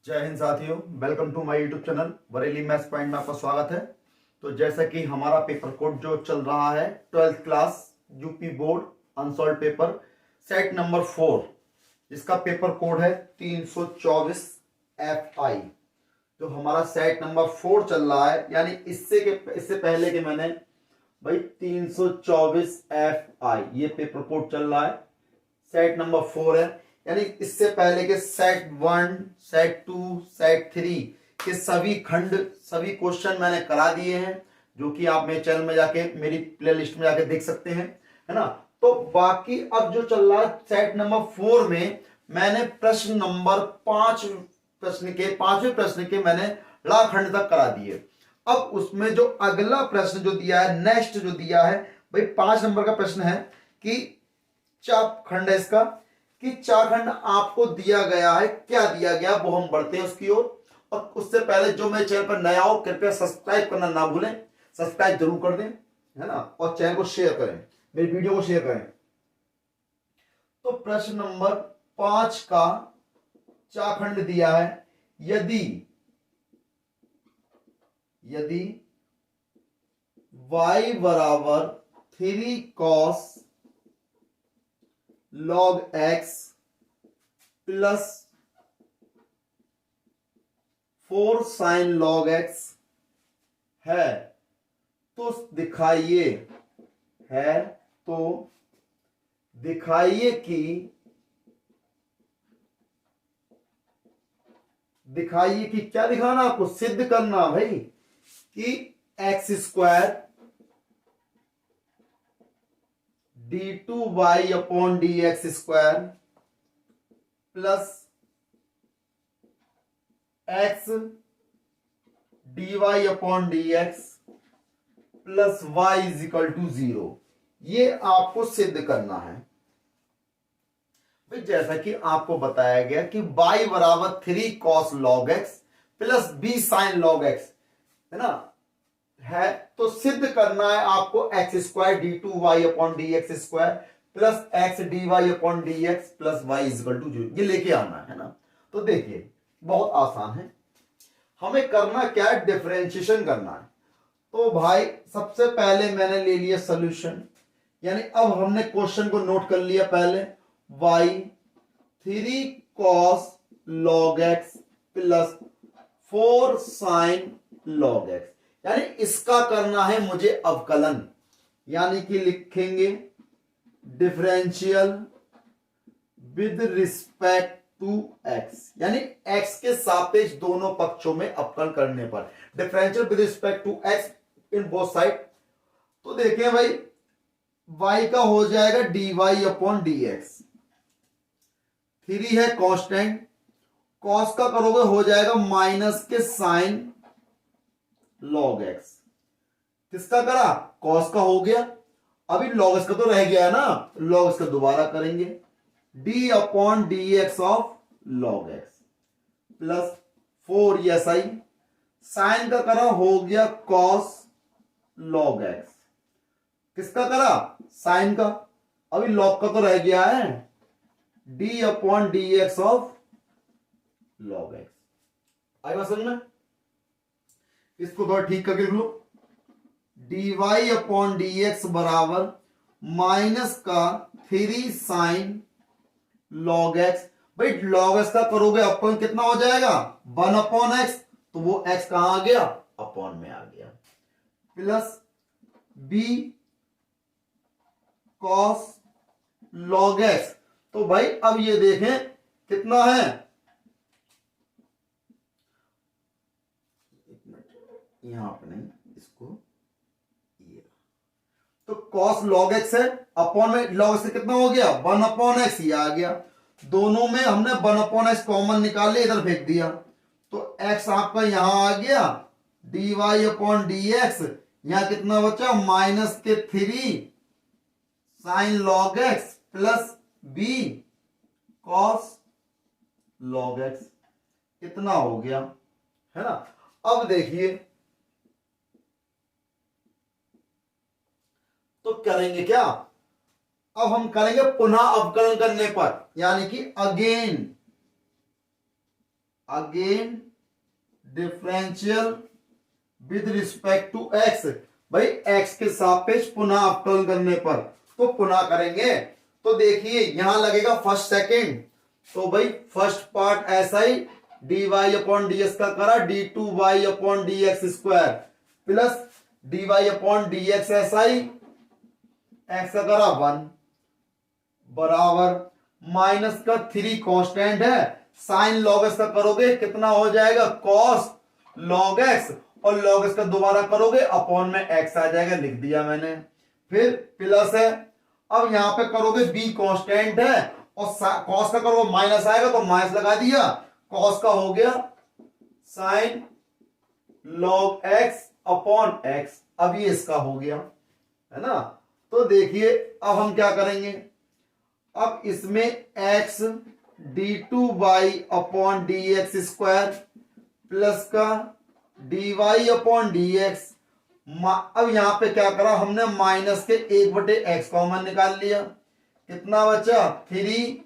जय हिंद साथियों, welcome to my YouTube channel Bareilly maths point में आपका स्वागत है। तो जैसा कि हमारा पेपर कोड जो चल रहा है 12th class UP board unsolved paper set number 4, जिसका पेपर कोड है 324 FI। जो हमारा सेट नंबर 4 चल रहा है, यानी इससे पहले के मैंने भाई 324 FI ये पेपर कोड चल रहा है, सेट नंबर 4 है। यानी इससे पहले के सेट 1, सेट 2, सेट 3 के सभी खंड, सभी क्वेश्चन मैंने करा दिए हैं, जो कि आप मेरे चैनल में जाके, मेरी प्लेलिस्ट में जाके देख सकते हैं, है ना। तो बाकी अब जो चल रहा है सेट नंबर 4 में, मैंने प्रश्न नंबर 5वें प्रश्न के मैंने ला खंड तक करा दिए। अब उसमें जो अगला प्रश्न जो दिया है, नेक्स्ट जो दिया है भाई 5 नंबर का प्रश्न है कि चाप खंड है इसका, कि चाखंड आपको दिया गया है, क्या दिया गया वो हम बढ़ते हैं उसकी ओर। और उससे पहले जो मेरे चैनल पर नया हो, कृपया सब्सक्राइब करना ना भूलें, सब्सक्राइब जरूर कर दें, है ना, और चैनल को शेयर करें, मेरी वीडियो को शेयर करें। तो प्रश्न नंबर 5 का चाखंड दिया है, यदि y बराबर 3 cos log x plus 4 sin log x है तो दिखाइए कि क्या दिखाना आपको, सिद्ध करना भाई कि x square d2y upon dx square plus x dy upon dx plus y is equal to 0, ये आपको सिद्ध करना है भाई। जैसा कि आपको बताया गया कि y बराबर 3 cos log x plus b sin log x, है ना, है तो सिद्ध करना है आपको x square d2y upon dx square plus x dy upon dx plus y is equal to 0, ये लेके आना है ना। तो देखिए बहुत आसान है, हमें करना क्या है, डिफरेंशिएशन करना है। तो भाई सबसे पहले मैंने ले लिया सॉल्यूशन, यानी अब हमने क्वेश्चन को नोट कर लिया पहले, y 3 cos log x plus 4 sin log x, यानी इसका करना है मुझे अवकलन, यानी कि लिखेंगे differential with respect to x, यानी x के सापेक्ष दोनों पक्षों में अवकलन करने पर, differential with respect to x in both side. तो देखें भाई y का हो जाएगा dy अपॉन dx, 3 है कांस्टेंट, cos का करोगे हो जाएगा माइनस के साइन log x, किसका करा, cos का हो गया, अभी log x का तो रह गया है ना, log x का दोबारा करेंगे, d upon dx of log x plus 4 SI, sine का करा हो गया cos log x, किसका करा, साइन का, अभी log का तो रह गया है, d upon dx of log x। आई बात समझ में, इसको थोड़ा ठीक करके लिख लो, dy अपॉन dx बराबर माइनस का 3 साइन log x, भाई log x का करोगे अपॉन कितना हो जाएगा 1 अपॉन x, तो वो x कहां आ गया, अपॉन में आ गया, plus b cos log x। तो भाई अब ये देखें कितना है, यहां पे नहीं, इसको ये, तो cos log x है, अपॉन में log x कितना हो गया 1 अपॉन x, ये आ गया, दोनों में हमने 1 अपॉन x कॉमन निकाल लिया, इधर फेंक दिया, तो x आपका यहां आ गया, dy अपॉन dx, यहां कितना बचा माइनस के 3 sine log x plus b cos log x, कितना हो गया, है ना। अब देखिए तो करेंगे क्या, अब हम करेंगे पुनः अवकलन करने पर, यानी कि again again differential with respect to x. भाई एक्स के सापेक्ष पुनः अवकलन करने पर, तो पुनः करेंगे तो देखिए यहां लगेगा फर्स्ट सेकंड, तो भाई फर्स्ट पार्ट ऐसा ही dy अपॉन dx का करा d2y upon dx square plus dy upon dx ऐसा ही x का करा 1 बराबर माइनस का 3 कांस्टेंट है, साइन लॉग एक्स का करोगे कितना हो जाएगा cos log x, और log x का दोबारा करोगे अपॉन में x आ जाएगा, लिख दिया मैंने। फिर प्लस है, अब यहां पे करोगे b कांस्टेंट है और cos का करोगे माइनस आएगा तो माइनस लगा दिया, cos का हो गया sine log x upon x, अब ये इसका हो गया है ना। तो देखिए अब हम क्या करेंगे, अब इसमें x d2y upon dx square plus का dy अपॉन dx, अब यहां पे क्या करा हमने माइनस के 1/x कॉमन निकाल लिया, कितना बचा 3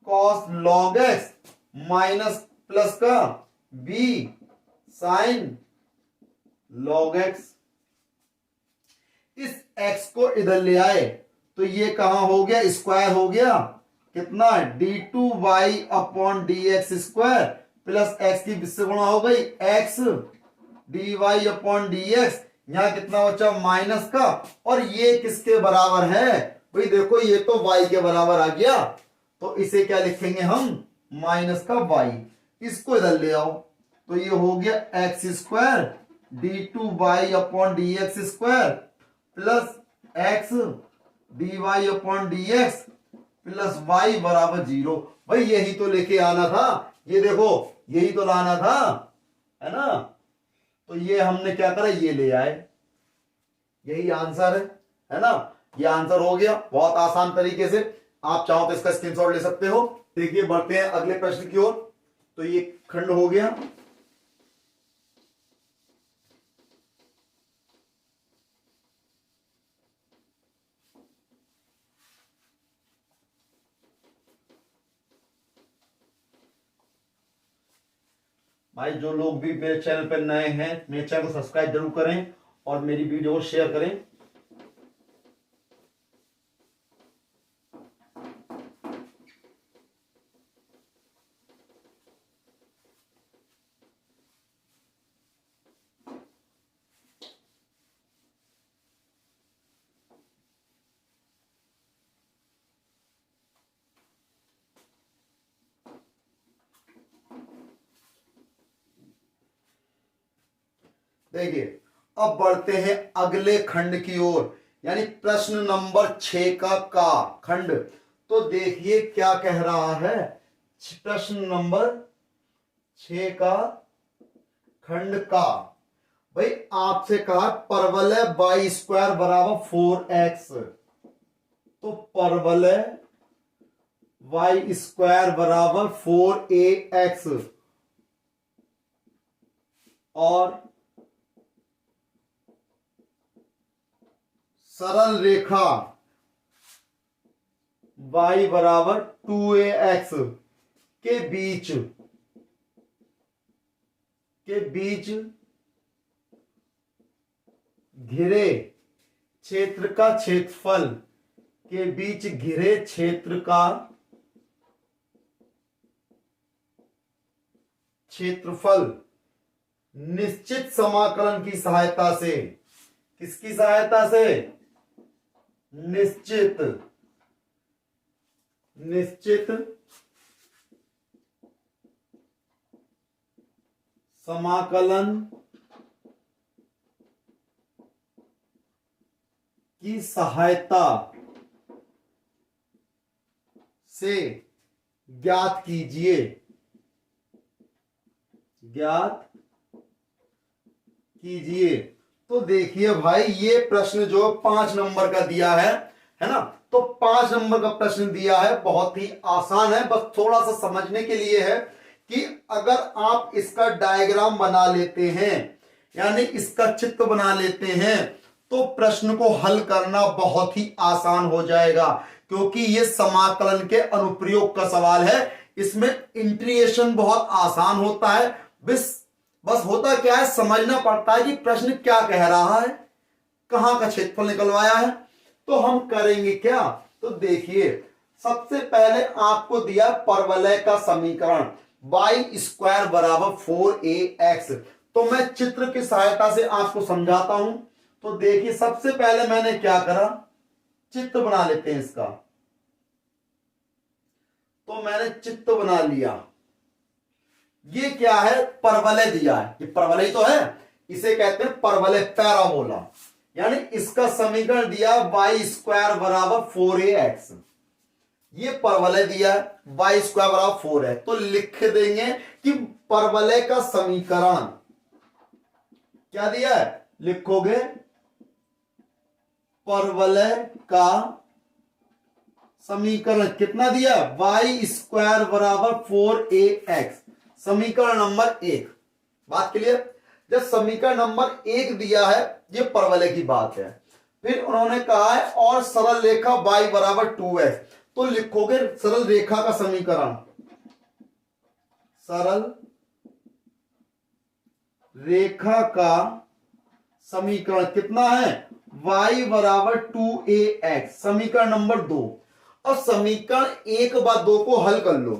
cos log x minus plus का b साइन log x। इस x को इधर ले आए तो ये कहां हो गया, स्क्वायर हो गया, कितना d2y upon dx square plus x की से गुणा हो गई x dy अपॉन dx, यहां कितना बचा माइनस का, और ये किसके बराबर है भाई, देखो ये तो y के बराबर आ गया, तो इसे क्या लिखेंगे हम माइनस का y, इसको इधर ले आओ तो ये हो गया x square d2y upon dx square plus x dy upon dx plus y बराबर 0। भाई यही तो लेके आना था, ये देखो यही तो लाना था है ना, तो ये हमने क्या करा ये ले आए, यही आंसर है ना, ये आंसर हो गया बहुत आसान तरीके से। आप चाहो तो इसका स्क्रीनशॉट ले सकते हो। देखिए बढ़ते हैं अगले प्रश्न की ओर, तो ये खंड हो गया। भाई जो लोग भी मेरे चैनल पर नए हैं मेरे चैनल को सब्सक्राइब जरूर करें और मेरी वीडियो को शेयर करें। देखिए अब बढ़ते हैं अगले खंड की ओर, यानी प्रश्न नंबर 6 का खंड। तो देखिए क्या कह रहा है, प्रश्न नंबर 6 का खंड का। भाई आपसे कहा परवल है वाई स्क्वायर बराबर 4x, तो परवल है वाई स्क्वायर बराबर 4ax और सरल रेखा y बराबर 2ax के बीच घिरे क्षेत्र का क्षेत्रफल के बीच घिरे क्षेत्र का क्षेत्रफल निश्चित समाकलन की सहायता से, किसकी सहायता से, निश्चित समाकलन की सहायता से ज्ञात कीजिए, तो देखिए भाई ये प्रश्न जो 5 नंबर का दिया है ना, तो 5 नंबर का प्रश्न दिया है, बहुत ही आसान है, बस थोड़ा सा समझने के लिए है कि अगर आप इसका डायग्राम बना लेते हैं यानी इसका चित्र बना लेते हैं तो प्रश्न को हल करना बहुत ही आसान हो जाएगा, क्योंकि ये समाकलन के अनुप्रयोग का सवाल है, इसमें इंटीग्रेशन बहुत आसान होता है। बस होता क्या है, समझना पड़ता है कि प्रश्न क्या कह रहा है, कहां का क्षेत्रफल निकलवाया है। तो हम करेंगे क्या, तो देखिए सबसे पहले आपको दिया परवलय का समीकरण y² बराबर 4ax। तो मैं चित्र की सहायता से आपको समझाता हूं। तो देखिए सबसे पहले मैंने क्या करा, चित्र बना लेते हैं इसका। तो मैंने चित्र बना लिया। ये क्या है, परवलय दिया है, ये परवलय तो है, इसे कहते हैं परवलय, पैराबोला। यानी इसका समीकरण दिया y² बराबर 4ax। ये परवलय दिया है, y² बराबर 4 है। तो लिख देंगे कि परवलय का समीकरण क्या दिया है, लिखोगे परवलय का समीकरण कितना दिया, y² बराबर 4ax, समीकरण नंबर 1। बात क्लियर। जब समीकरण नंबर 1 दिया है, ये परवलय की बात है। फिर उन्होंने कहा है और सरल रेखा y बराबर 2x। तो लिखोगे सरल रेखा का समीकरण, सरल रेखा का समीकरण कितना है, y बराबर 2ax, समीकरण नंबर 2। अब समीकरण 1 व 2 को हल कर लो।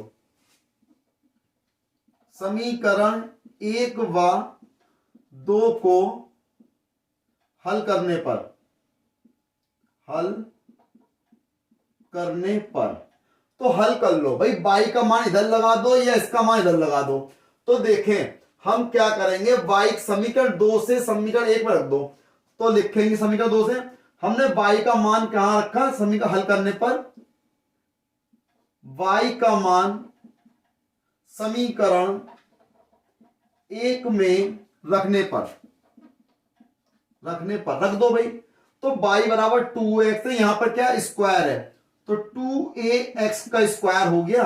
समीकरण 1 व 2 को हल करने पर तो हल कर लो भाई, y का मान इधर लगा दो या इसका मान इधर लगा दो। तो देखें हम क्या करेंगे, y समीकरण 2 से समीकरण 1 में रख दो। तो लिखेंगे समीकरण 2 से, हमने y का मान कहां रखा, समीकरण हल करने पर y का मान समीकरण 1 में रखने पर रख दो भाई। तो y बराबर 2x है, यहां पर क्या स्क्वायर है, तो 2ax का स्क्वायर हो गया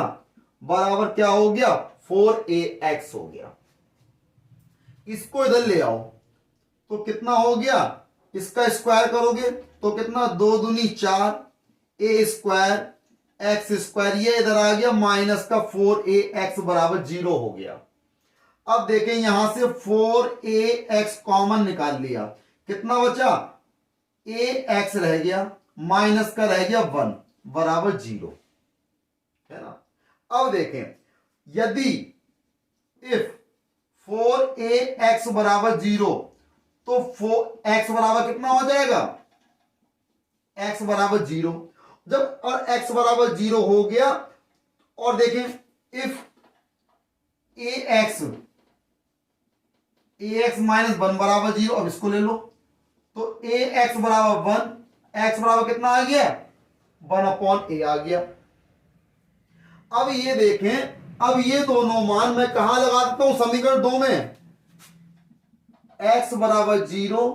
बराबर क्या हो गया, 4ax हो गया। इसको इधर ले आओ तो कितना हो गया, इसका स्क्वायर करोगे तो कितना, 2 दूनी 4, a² x², ये इधर आ गया माइनस का 4ax बराबर 0 हो गया। अब देखें यहां से 4ax कॉमन निकाल लिया, कितना बचा, ax रह गया, माइनस का रह गया 1 बराबर 0, है ना। अब देखें यदि इफ 4ax बराबर 0, तो x बराबर कितना हो जाएगा, x बराबर 0। जब और x बराबर 0 हो गया, और देखें इफ ax माइनस 1 बराबर 0, अब इसको ले लो तो ax बराबर 1, x बराबर कितना आ गया, 1/a आ गया। अब ये देखें, अब ये दोनों मान मैं कहां लगा देता हूं, समीकरण 2 में, x बराबर 0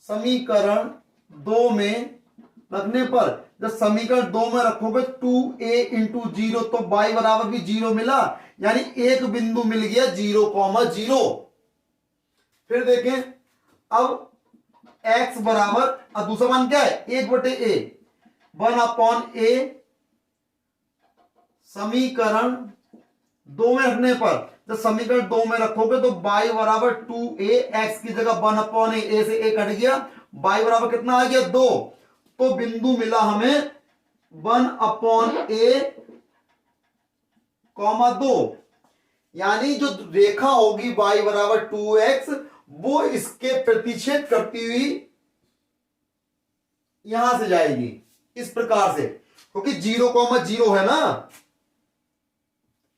समीकरण 2 में रखने पर, जब समीकरण 2 में रखोगे 2a इंटू 0, तो y बराबर भी 0 मिला, यानी एक बिंदु मिल गया 0,0। फिर देखें अब x बराबर, अब दूसरा मान क्या है, 1/a, 1/a, समीकरण 2 में रखने पर, जब समीकरण 2 में रखोगे तो y बराबर 2a, x की जगह 1/a, a से a कट गया, y बराबर कितना आ गया 2। तो बिंदु मिला हमें 1/a, 2, यानी जो रेखा होगी y बराबर 2x, वो इसके प्रतिच्छेद करती हुई यहां से जाएगी इस प्रकार से, क्योंकि 0,0 है ना,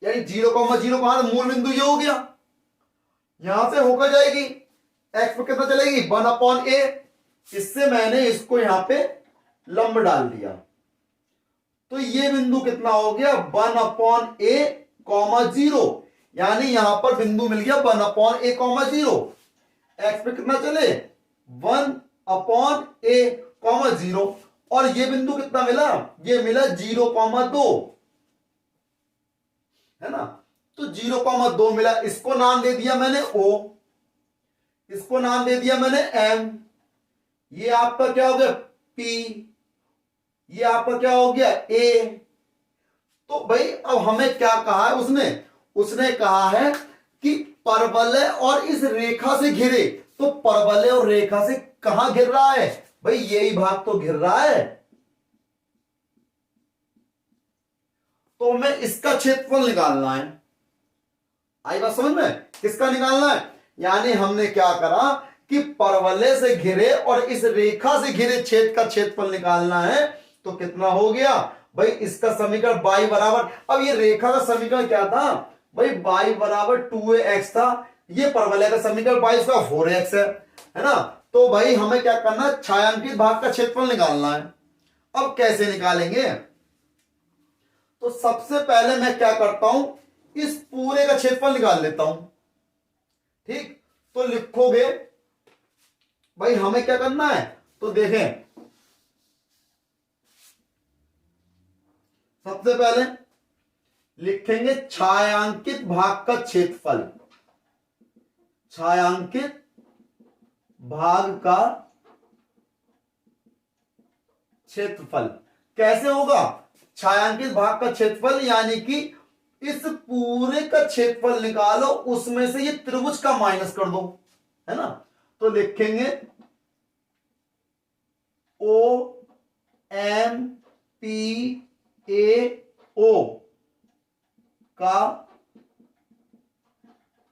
यानी 0,0 कहां, मूल बिंदु ये हो गया, यहां से होकर जाएगी, x पर कितना चलेगी 1/a, इससे मैंने इसको यहां पे लंब डाल दिया। तो ये बिंदु कितना हो गया 1/a, 0, यानी यहां पर बिंदु मिल गया 1/a, 0। x पे कितना चले 1/a, 0, और ये बिंदु कितना मिला, ये मिला 0,2, है ना। तो 0,2 मिला, इसको नाम दे दिया मैंने o, इसको नाम दे दिया मैंने m, ये आपका क्या हो गया p, ये आपका क्या हो गया a, तो भाई अब हमें क्या कहा है उसने, उसने कहा है कि परवलय और इस रेखा से घिरे, तो परवलय और रेखा से कहां घिर रहा है भाई, यही भाग तो घिर रहा है। तो हमें इसका क्षेत्रफल निकालना है। आई बात समझ में, किसका निकालना है, यानी हमने क्या करा कि परवलय से घिरे और इस रेखा से घिरे छेद का क्षेत्रफल निकालना है। तो कितना हो गया भाई, इसका समीकरण y बराबर, अब ये रेखा का समीकरण क्या था भाई, y बराबर 2ax था, ये परवलय का समीकरण y का 4x है ना। तो भाई हमें क्या करना है, छायांकित भाग का क्षेत्रफल निकालना है। अब कैसे निकालेंगे, तो सबसे पहले मैं क्या करता हूं, इस पूरे का क्षेत्रफल निकाल लेता हूं। ठीक, तो लिखोगे भाई हमें क्या करना है, तो देखें सबसे पहले लिखेंगे छायांकित भाग का क्षेत्रफल, छायांकित भाग का क्षेत्रफल कैसे होगा, छायांकित भाग का क्षेत्रफल यानी कि इस पूरे का क्षेत्रफल निकालो, उसमें से ये त्रिभुज का माइनस कर दो, है ना। तो लिखेंगे ओ एम पी ए ओ का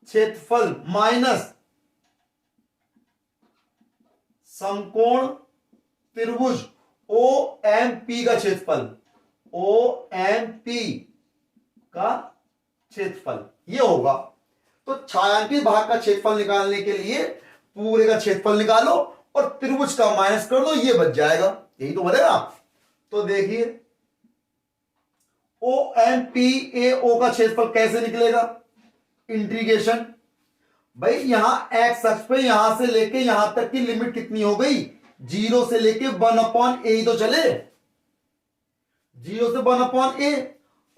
क्षेत्रफल माइनस समकोण त्रिभुज ओ एम पी का क्षेत्रफल, ओ एम पी का क्षेत्रफल ये होगा। तो छायांकित भाग का क्षेत्रफल निकालने के लिए पूरे का क्षेत्रफल निकालो और त्रिभुज का माइनस कर दो, ये बच जाएगा, यही तो बनेगा। तो देखिए ओ एम पी ए ओ का क्षेत्रफल कैसे निकलेगा, इंटीग्रेशन भाई यहां एक्स अक्ष पे यहां से लेके यहां तक की लिमिट कितनी हो गई, 0 से लेके 1/a ही तो चले, 0 से 1/a।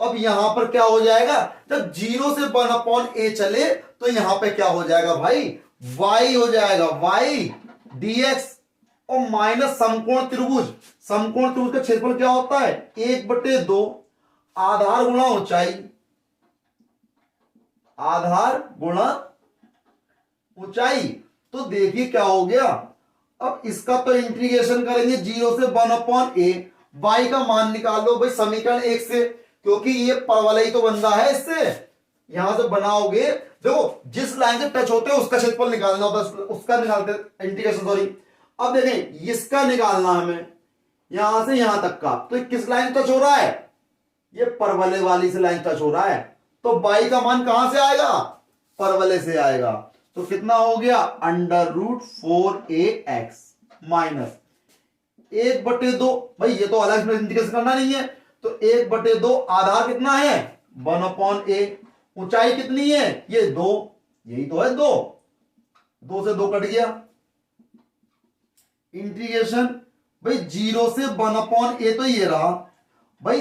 अब यहां पर क्या हो जाएगा, जब 0 से 1/a चले तो यहां पे क्या हो जाएगा भाई, y हो जाएगा, y dx और माइनस समकोण त्रिभुज, समकोण त्रिभुज का क्षेत्रफल क्या होता है 1/2 आधार गुणा ऊंचाई, आधार गुणा ऊंचाई। तो देखिए क्या हो गया, अब इसका तो इंटीग्रेशन करेंगे 0 से 1/a, y का मान निकालो भाई समीकरण 1 से, क्योंकि ये परवलय तो बन रहा है इससे, यहां से बनाओगे देखो जिस लाइन से टच होते हैं उसका क्षेत्रफल निकालना होता है, उसका निकालते इंटीग्रेशन, सॉरी। अब देखें इसका निकालना हमें यहां से यहां तक का, तो किस लाइन टच हो रहा है, ये परवलय वाली से लाइन टच हो रहा है, तो y का मान कहां से आएगा, परवलय से आएगा। तो कितना हो गया √4ax माइनस 1/2, भाई ये तो अलग में इंटीग्रेशन करना नहीं है, तो 1/2 आधार कितना है 1/a, ऊंचाई कितनी है ये 2, यही तो है 2, 2 से 2 कट गया, इंटीग्रेशन भाई 0 से 1/a तो ये रहा भाई,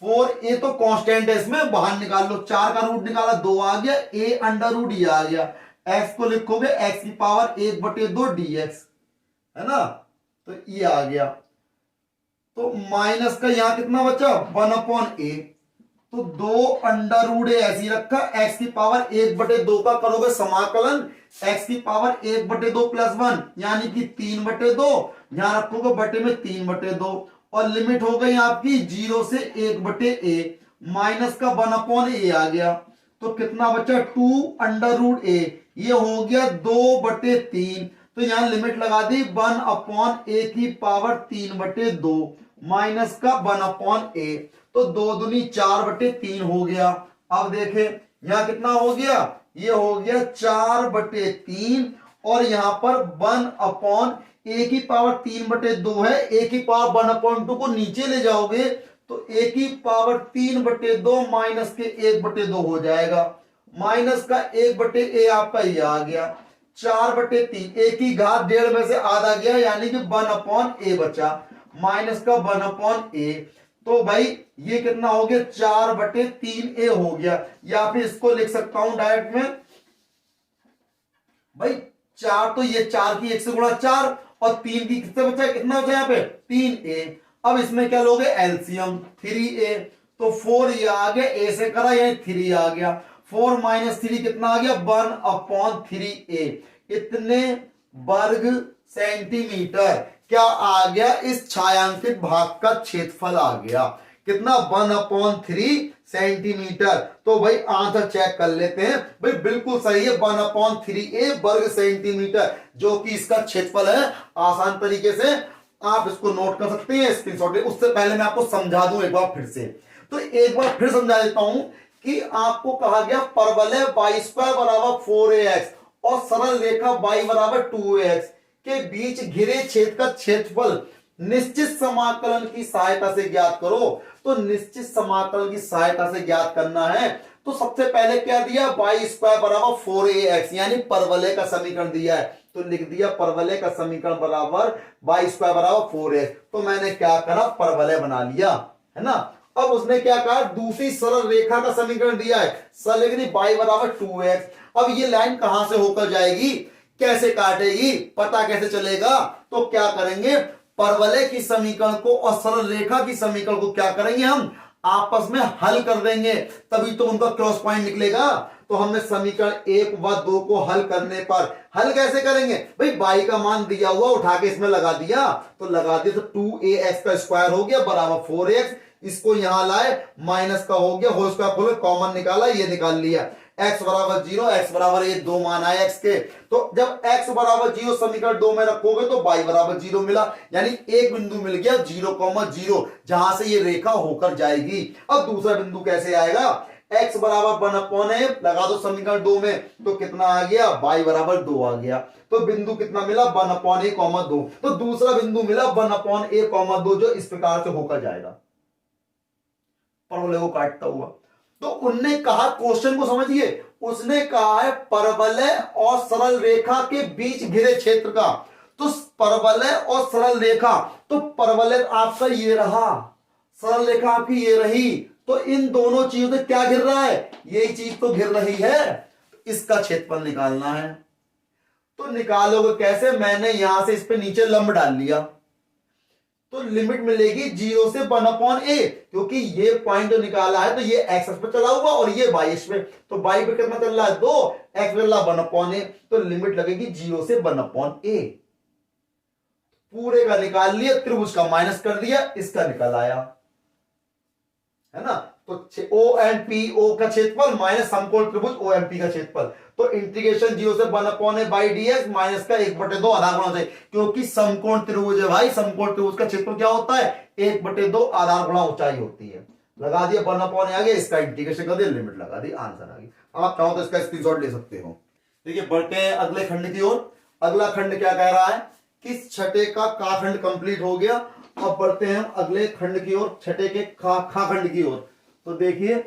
4a तो कांस्टेंट है इसमें बाहर निकाल लो, 4 का रूट निकाला 2 आ गया, a √ ये आ गया, x को लिखोगे x की पावर 1/2 dx, है ना, तो ये आ गया। तो माइनस का यहां कितना बचा 1/a, तो 2 √a ऐसे ही रखा, x की पावर 1/2 का करोगे समाकलन, x की पावर 1/2 + 1 यानी कि 3/2, यहां रखोगे बटे में 3/2 और लिमिट हो गई आपकी 0 से 1/a, माइनस का 1/a आ गया, तो कितना बचा 2 √a, ये हो गया 2/3, तो यहां लिमिट लगा दी 1/a की पावर 3/2 माइनस का 1/a, तो 2 दूनी 4/3 हो गया। अब देखें यहां कितना हो गया, ये हो गया 4/3 और यहां पर 1/a की पावर 3/2 है, a की पावर 1/2 को नीचे ले जाओगे तो a की पावर 3/2 माइनस के 1/2 हो जाएगा, माइनस का 1/a आपका ये आ गया, 4/3, a की घात 1.5 में से आधा गया यानी कि 1/a बचा, माइनस का 1/a, तो भाई ये कितना हो गया 4/3a हो गया, या फिर इसको लिख सकता हूं डायरेक्ट में भाई 4, तो ये 4 की 1 से गुणा 4 और 3 की किससे बचा, कितना बचा यहाँ पे 3a। अब इसमें क्या लोगे एलसीएम 3a, तो 4 ये आ गया, ए से करा यानी 3 आ गया, 4 माइनस 3 कितना आ गया 1/3a, इतने वर्ग सेंटीमीटर क्या आ गया, इस छायांकित भाग का क्षेत्रफल आ गया, कितना 1/3 सेंटीमीटर। तो भाई आंसर चेक कर लेते हैं, भाई बिल्कुल सही है 1/3a वर्ग सेंटीमीटर, जो कि इसका क्षेत्रफल है। आसान तरीके से आप इसको नोट कर सकते हैं, स्क्रीनशॉट ले। उससे पहले मैं आपको समझा दूं एक बार फिर से, तो एक बार फिर समझा देता हूं कि आपको कहा गया परवलय y² बराबर 4ax और सरल रेखा y बराबर 2ax के बीच घिरे छेद का क्षेत्रफल निश्चित समाकलन की सहायता से ज्ञात करो। तो निश्चित समाकलन की सहायता से ज्ञात करना है, तो सबसे पहले क्या दिया, y² बराबर 4ax यानी परवलय का समीकरण दिया है, तो लिख दिया परवलय का समीकरण बराबर y² बराबर 4ax। तो मैंने क्या करा, परवलय बना लिया, है ना। अब उसने क्या कहा, दूसरी सरल रेखा का समीकरण दिया है, सरल लिख दी y बराबर 2x। अब ये लाइन कहां से होकर जाएगी, कैसे काटेगी, पता कैसे चलेगा, तो क्या करेंगे, परवलय की समीकरण को और सरल रेखा की समीकरण को क्या करेंगे, हम आपस में हल कर देंगे, तभी तो उनका क्रॉस पॉइंट निकलेगा। तो हमने समीकरण 1 व 2 को हल करने पर, हल कैसे करेंगे भाई, y का मान दिया हुआ उठा के इसमें लगा दिया, तो लगा दिया, तो 2ax का स्क्वायर हो गया बराबर 4x, इसको यहां लाए माइनस का हो गया, होल स्क्वायर खोले कॉमन निकाला, ये निकाल लिया, x बराबर 0, x बराबर ये 2 मान आए x के, तो जब x बराबर 0 समीकरण 2 में रखोगे तो y बराबर 0 मिला, यानी एक बिंदु मिल गया 0,0 जहां से ये रेखा होकर जाएगी। अब दूसरा बिंदु कैसे आएगा, x बराबर 1/a लगा दो समीकरण 2 में, तो कितना आ गया, y बराबर 2 आ गया, तो बिंदु कितना मिला 1/a, 2, तो दूसरा बिंदु मिला 1/a, 2 जो इस प्रकार से होकर जाएगा परवलय को काटता हुआ। तो उनने कहा, क्वेश्चन को समझिए, उसने कहा है परवलय और सरल रेखा के बीच घिरे क्षेत्र का, तो परवलय और सरल रेखा, तो परवलय आपका ये रहा, सरल रेखा आपकी ये रही, तो इन दोनों चीजों से क्या घिर रहा है, यही चीज तो घिर रही है, तो इसका क्षेत्रफल निकालना है। तो निकालोगे कैसे, मैंने यहां से इस पे नीचे लंब डाल लिया, तो लिमिट मिलेगी 0 से 1/a, क्योंकि ये पॉइंट जो निकाला है तो ये x पे चला हुआ और ये y पे, तो y पे कितना चल रहा है 2, x पे चल रहा 1/a, तो लिमिट लगेगी 0 से 1/a। पूरे का निकाल लिया, त्रिभुज का माइनस कर दिया, इसका निकल आया, है ना। तो ONPO का क्षेत्रफल माइनस समकोण त्रिभुज OMP का क्षेत्रफल, तो इंटीग्रेशन 0 से 1/a बाई dx माइनस का 1/2 आधा गुणा होता है, क्योंकि समकोण त्रिभुज है भाई, समकोण त्रिभुज का क्षेत्रफल क्या होता है 1/2 आधा गुणा ऊंचाई होती है। लगा दिया 1/a आ गया, इसका इंटीग्रेशन कर दिया, लिमिट लगा दी, आंसर आ गया। आप चाहो तो इसका स्क्रीनशॉट ले सकते हो। देखिए बढ़ते हैं अगले खंड की ओर। अगला खंड क्या कह रहा है कि छठे का खंड कंप्लीट हो गया, अब बढ़ते हैं अगले खंड की ओर, छठे के खा खंड की ओर। तो देखिए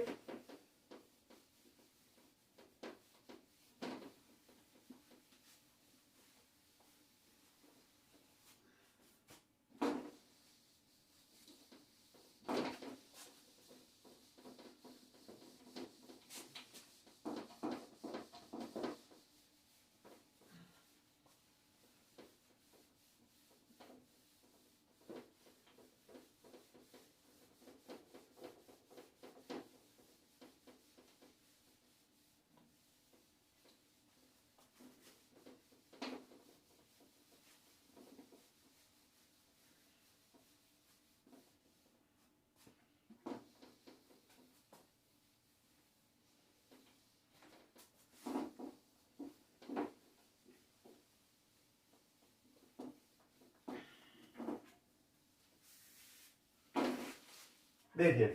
देखिए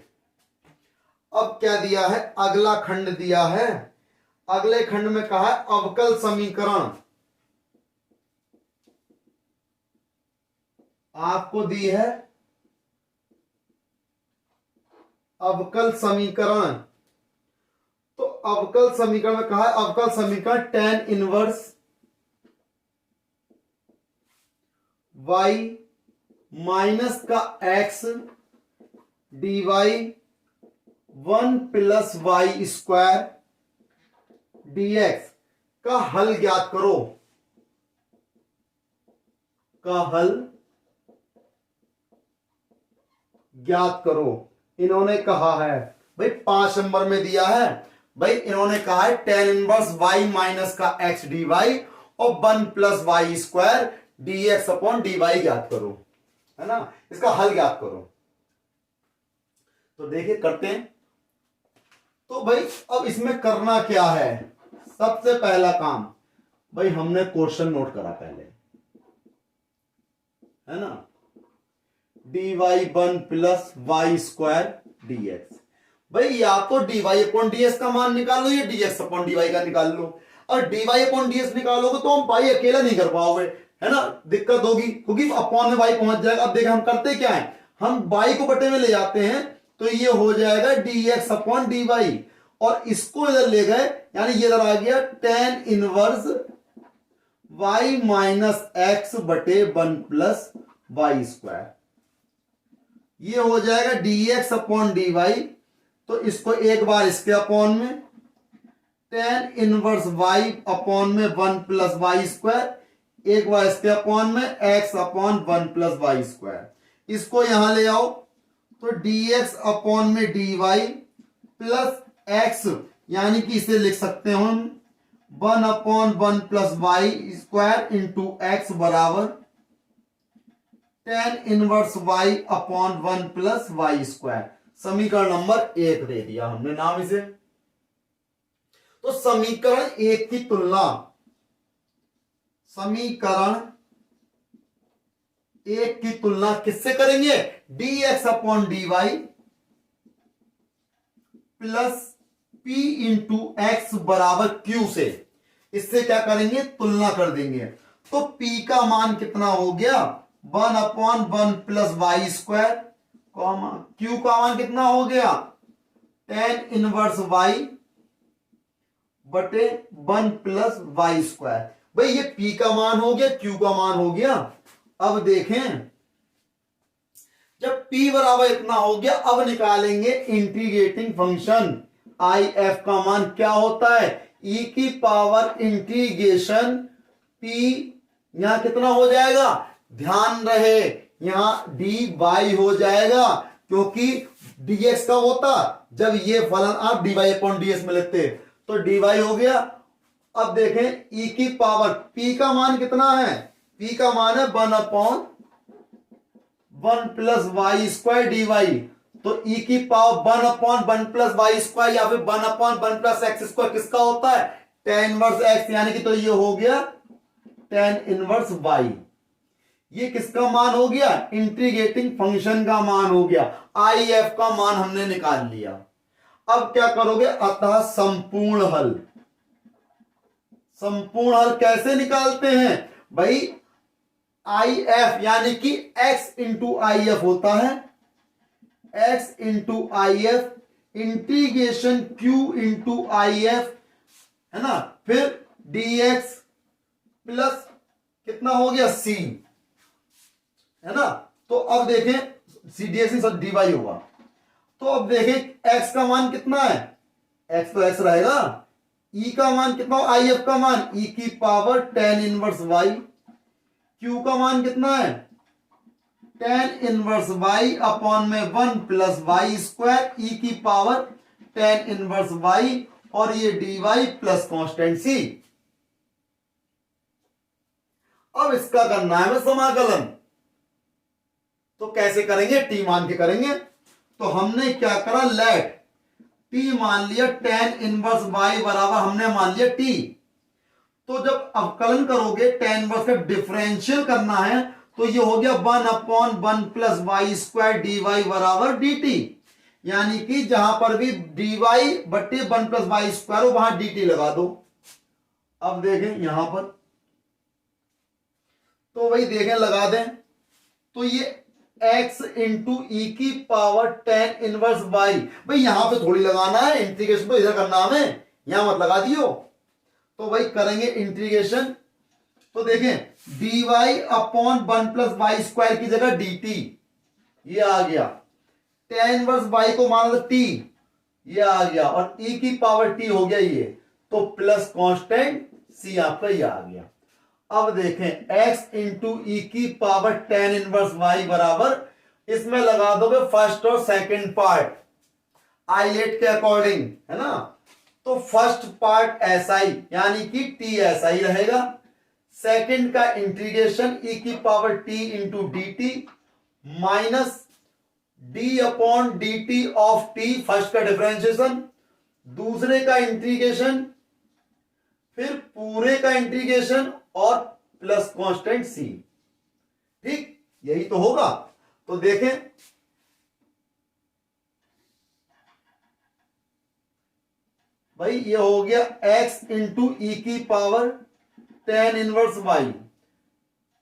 अब क्या दिया है, अगला खंड दिया है, अगले खंड में कहा है अवकल समीकरण, आपको दी है अवकल समीकरण। तो अवकल समीकरण में कहा है अवकल समीकरण tan इनवर्स y माइनस का x dy 1 plus y square dx का हल ज्ञात करो, का हल ज्ञात करो। इन्होंने कहा है भाई 5 नंबर में दिया है भाई, इन्होंने कहा है tan इनवर्स y माइनस का x dy और 1 plus y square dx upon dy ज्ञात करो, है ना, इसका हल ज्ञात करो। तो देखिए करते हैं। तो भाई अब इसमें करना क्या है, सबसे पहला काम भाई हमने क्वेश्चन नोट करा पहले, है ना, dy 1 plus y square dx। भाई या तो dy अपॉन ds का मान निकालो या dx अपॉन dy का निकाल लो। और dy अपॉन ds निकालोगे तो हम पाई अकेला नहीं कर पाओगे, है ना, दिक्कत होगी क्योंकि अपॉन में y पहुंच जाएगा। अब देखिए हम करते क्या है, हम y को बटे में ले जाते हैं तो ये हो जाएगा dx अपॉन dy और इसको इधर ले गए यानी ये इधर आ गया tan inverse y minus x बटे 1 प्लस वाई स्क्वायर। ये हो जाएगा dx अपॉन dy, तो इसको एक बार इसके अपॉन में tan इनवर्स y अपॉन में 1 प्लस वाई स्क्वायर, एक बार इसके अपॉन में x upon 1 plus y square. इसको यहां ले आओ तो dx अपॉन में dy प्लस x यानी कि इसे लिख सकते हो हम 1 upon 1 plus y square into x बराबर tan inverse y upon 1 plus y square. समीकरण नंबर 1 दे दिया हमने नाम इसे। तो समीकरण 1 की तुलना समीकरण 1 की तुलना किससे करेंगे, dx upon dy plus p into x बराबर q से। इससे क्या करेंगे, तुलना कर देंगे। तो p का मान कितना हो गया 1 upon 1 plus y square, q का मान कितना हो गया tan इनवर्स y बटे 1 प्लस वाई स्क्वायर। भाई ये p का मान हो गया, q का मान हो गया। अब देखें जब p बराबर इतना हो गया, अब निकालेंगे इंटीग्रेटिंग फंक्शन आई एफ का मान क्या होता है, e की पावर इंटीग्रेशन p, यहां कितना हो जाएगा, ध्यान रहे यहां dy हो जाएगा क्योंकि dx का होता जब ये फलन आप dy अपॉन ds में लेते तो dy हो गया। अब देखें e की पावर p का मान कितना है, p का मान है 1 upon 1 plus y square d y. तो e की power 1 upon 1 plus y square या फिर 1 अपॉन 1 प्लस एक्स स्क्वायर किसका होता है, tan इनवर्स x, यानी कि तो ये हो गया tan इनवर्स y। ये किसका मान हो गया, इंटीग्रेटिंग फंक्शन का मान हो गया। आई एफ का मान हमने निकाल लिया। अब क्या करोगे, अतः संपूर्ण हल। संपूर्ण हल कैसे निकालते हैं भाई, आई एफ यानी कि x इंटू आई एफ होता है, x into I F integration q into I F, है ना, फिर dx प्लस कितना हो गया c, है ना। तो अब देखें c d x d y होगा। तो अब देखें x का मान कितना है, x तो x रहेगा, e का मान कितना, आई एफ का मान e की power tan inverse y, q का मान कितना है tan इनवर्स y अपॉन में 1 प्लस वाई स्क्वायर e की पावर tan इनवर्स y और ये dy प्लस कांस्टेंट c। अब इसका करना है समाकलन। तो कैसे करेंगे, t मान के करेंगे। तो हमने क्या करा, लेट t मान लिया tan इनवर्स y बराबर हमने मान लिया t। तो जब अवकलन करोगे tan इनवर्स का डिफरेंशियल करना है तो ये हो गया 1 upon 1 plus y square d y बराबर डी टी, यानी कि जहां पर भी डी वाई बट्टे 1 प्लस वाई स्क्वायर हो वहां डी टी लगा दो। अब देखें यहां पर, तो वही देखें लगा दें, तो ये x इंटू ई की पावर tan इनवर्स y, भाई यहां पे थोड़ी लगाना है, इंटीग्रेशन तो इधर करना हमें, यहां मत लगा दियो। तो भाई करेंगे इंटीग्रेशन, तो देखें dy upon 1 plus y square की जगह dt, ये आ गया, tan इनवर्स y को मान लो t, ये आ गया, और e की पावर t हो गया ये, तो प्लस कांस्टेंट c आपका ये आ गया। अब देखें x इंटू ई की पावर tan इनवर्स y बराबर इसमें लगा दोगे फर्स्ट और सेकंड पार्ट आइलेट के अकॉर्डिंग, है ना। तो फर्स्ट पार्ट SI यानी कि TSI रहेगा, सेकंड का इंटीग्रेशन e की power t into dt minus d upon dt of t, first का डिफरेंशिएशन, दूसरे का इंटीग्रेशन, फिर पूरे का इंटीग्रेशन और प्लस कांस्टेंट c। ठीक, यही तो होगा। तो देखें, भाई ये हो गया x इंटू ई की power tan inverse y,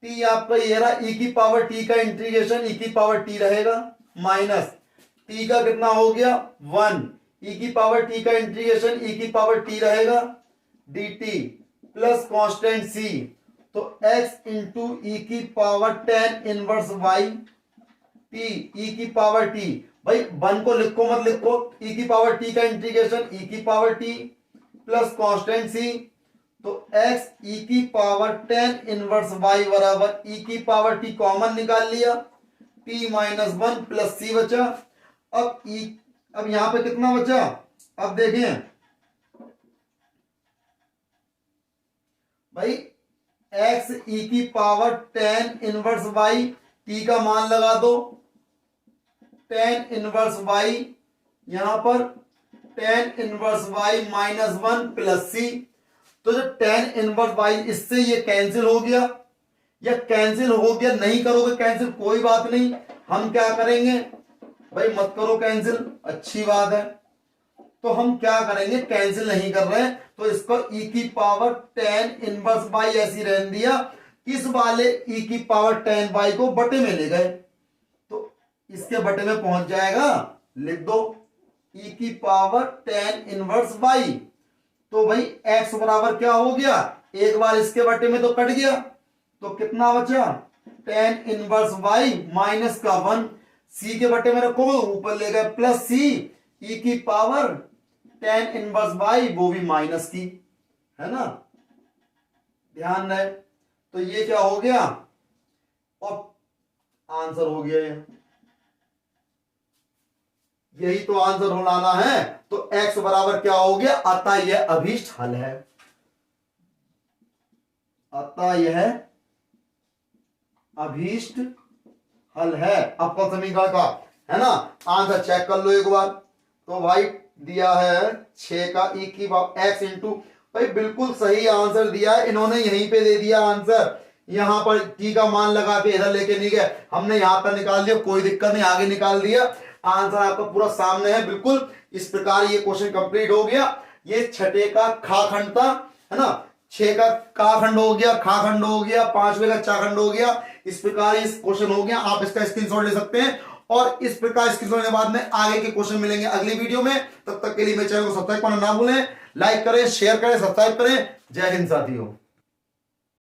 t आपका ये रहा, e की पावर t का इंटीग्रेशन e की पावर t रहेगा, माइनस t का कितना हो गया 1, e की पावर t का इंटीग्रेशन e की पावर t रहेगा dt प्लस कांस्टेंट c। तो x इंटू ई की power tan inverse y t e की पावर t, भाई 1 को लिखो मत लिखो, e की पावर t का इंटीग्रेशन e की power t plus constant c। तो x e की पावर tan इनवर्स y बराबर e की पावर t कॉमन निकाल लिया, t माइनस 1 प्लस c बचा। अब यहां पे कितना बचा, अब देखें भाई x e की power tan inverse y, t का मान लगा दो, tan इनवर्स y, यहां पर tan inverse y minus 1 plus c। तो जो tan इनवर्स y, इससे ये कैंसिल हो गया, या कैंसिल हो गया, नहीं करोगे कैंसिल कोई बात नहीं, हम क्या करेंगे भाई, मत करो कैंसिल, अच्छी बात है। तो हम क्या करेंगे, कैंसिल नहीं कर रहे हैं, तो इसको e की पावर tan इनवर्स y ऐसी रहने दिया, इस वाले e की पावर tan y को बटे में ले गए, तो इसके बटे में पहुंच जाएगा, लिख दो e की पावर tan इनवर्स y। तो भाई x बराबर क्या हो गया, एक बार इसके बटे में तो कट गया, तो कितना बचा tan इनवर्स y माइनस का 1, c के बटे में रखोगे ऊपर ले गए प्लस c, e की पावर tan इनवर्स y वो भी माइनस की, है ना, ध्यान रहे। तो ये क्या हो गया, और आंसर हो गया ये, यही तो आंसर हो लाना है। तो x बराबर क्या हो गया, अतः यह अभीष्ट हल है, अतः यह अभीष्ट हल है आपका समीकरण का, है ना। आंसर चेक कर लो एक बार। तो भाई दिया है 6 का e की पावर x इंटू, भाई बिल्कुल सही आंसर दिया है इन्होंने, यहीं पे दे दिया आंसर, यहां पर t का मान लगा के इधर लेके नहीं गए, हमने यहां पर निकाल दिया, कोई दिक्कत नहीं, आगे निकाल दिया, आंसर आपका पूरा सामने है। बिल्कुल इस प्रकार ये क्वेश्चन कंप्लीट हो गया। ये छठे का खा खंड था, है ना, 6 का का खंड हो गया, खा खंड हो गया, 5वें का चा खंड हो गया, इस प्रकार इस क्वेश्चन हो गया। आप इसका स्क्रीनशॉट ले सकते हैं, और इस प्रकार स्क्रीनशॉट लेने बाद में आगे के क्वेश्चन मिलेंगे अगली वीडियो में। तब तक के लिए मेरे चैनल को सब्सक्राइब करना ना भूलें, लाइक करें, शेयर करें, सब्सक्राइब करें। जय हिंद साथियों।